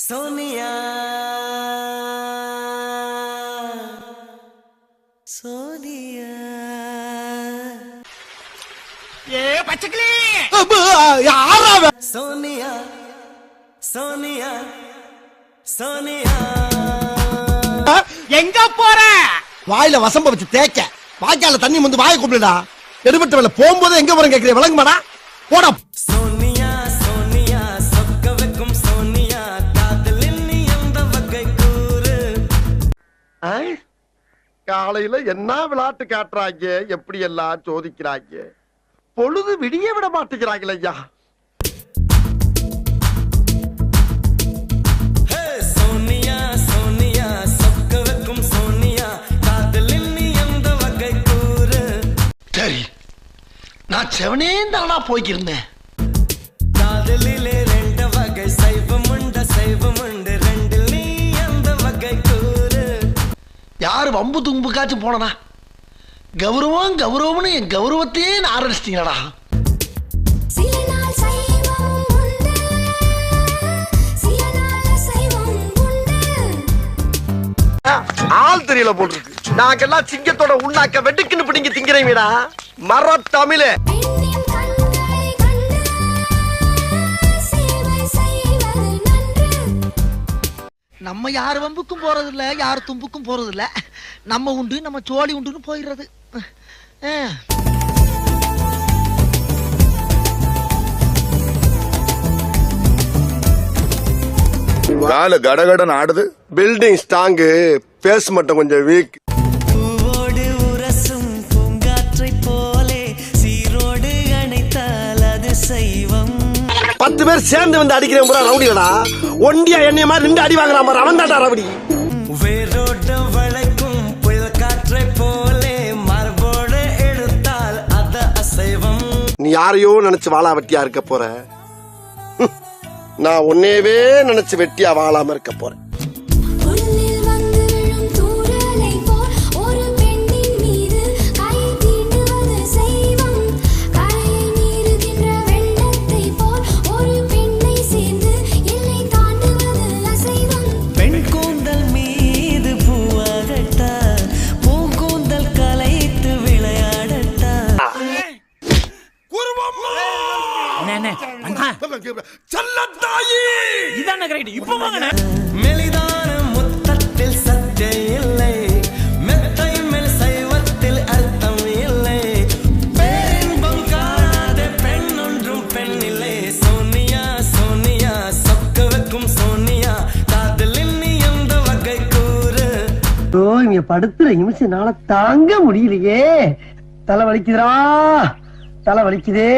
सोनिया सोनिया ये பச்சைக்கிளி யாரா सोनिया सोनिया सोनिया எங்க போற வாயில வசம்ப வச்சு தேய்க்க வாய்க்கால தண்ணி வந்து வாயை கூப்பிடுடா எடுபட்ட வேலை போகும்போது எங்க போறேன் கேக்குறேன் விளங்குமாடா போடா सोनिया सोनिया சொக்க வைக்கும் सोनिया காதலின் நீ எந்த வகை கூறு காலையில என்ன விளையாட்டு காட்டுறாங்க எப்படி எல்லாம் சோதிக்கிறாங்க பொழுது விடிய விட மாட்டேங்கிறாங்களே ஐயா ஹே सोनिया सोनिया சொக்க வைக்கும் सोनिया காதலின் நீ எந்த வகை கூறு சரி நான் செவனே தானா போய்க்கிருந்தேன் காதலிலே ரெண்டு வகை சைவமுண்டு ரெண்டில் நீ எந்த வகை கூறு யாரு வம்பு தும்புக்காச்சும் போனனா கௌரவம் கௌரவம்னு என் கௌரவத்தையே ஆரம்பிச்சிட்டீங்களா சில நாள் சைவம் உண்டு சில நாள் சைவம் உண்டு ஆள் தெரியல போட்டுருக்கு நாங்கெல்லாம் சிங்கத்தோட உண்ணாக்க வெட்டுக்குன்னு பிடிங்க திங்கிறீங்கடா மர தமிழே பெண்ணின் கண்களை கண்டு சேவை செய்வது நன்று நம்ம யார் வம்புக்கும் போறது இல்ல யார் தும்புக்கும் போறது இல்ல நம்ம உண்டு நம்ம சோழி உண்டுன்னு போயிடுறது கால கடகடன் ஆடுது. பில்டிங் ஸ்ட்ராங்கு பேஸ் மட்டும் கொஞ்சம் வீக் பூவோடு உரசும் பூங்காற்றை போலே சீரோடு அணைத்தால் அது சைவம் 10 பேர் சேர்ந்து வந்து அடிக்கிறேன் பூரா ரவுடிகளா ஒண்டியா எண்ணெய மாதிரி 2 அடி வாங்குறான் பாரு அவன் தான்டா ரவுடி வேரோடு வளைக்கும் புயல் காற்றை போலே மரபோடு எடுத்தால் அது அசைவம் நீ யாரையோ நினைச்சு வாழா வெட்டியா இருக்க போற நான் உன்னையவே நினைச்சு வெட்டியா வாழாம இருக்க போறேன் புல்லில் வந்து விழும் தூறலை போல் ஒரு பெண்ணின் மீது கை தீண்டுவது சைவம் கரையை மீறுகின்ற வெள்ளத்தை போல் ஒரு பெண்ணை சேர்ந்து எல்லை தாண்டுவது அசைவம் பெண் கூந்தல் மீது பூவாகட்டா பூங்கூந்தல் கலைத்து விளையாடட்டா இதான கரெக்ட் இப்போ வாங்கண்ணே மெலிதான முத்தத்தில் சத்தே இல்லை மெத்தை மேல் சைவத்தில் அர்த்தம் இல்லை பேரின்பம் காணாத பெண் ஒன்றும் பெண் இல்லை சோனியா சோனியா சொக்க வைக்கும் சோனியா காதலின் நீ எந்த வகை கூறு இங்க படுத்துற நிமிஷம்னால தாங்க முடியலையே தலை வலிக்குதுடா தலை வலிக்குதே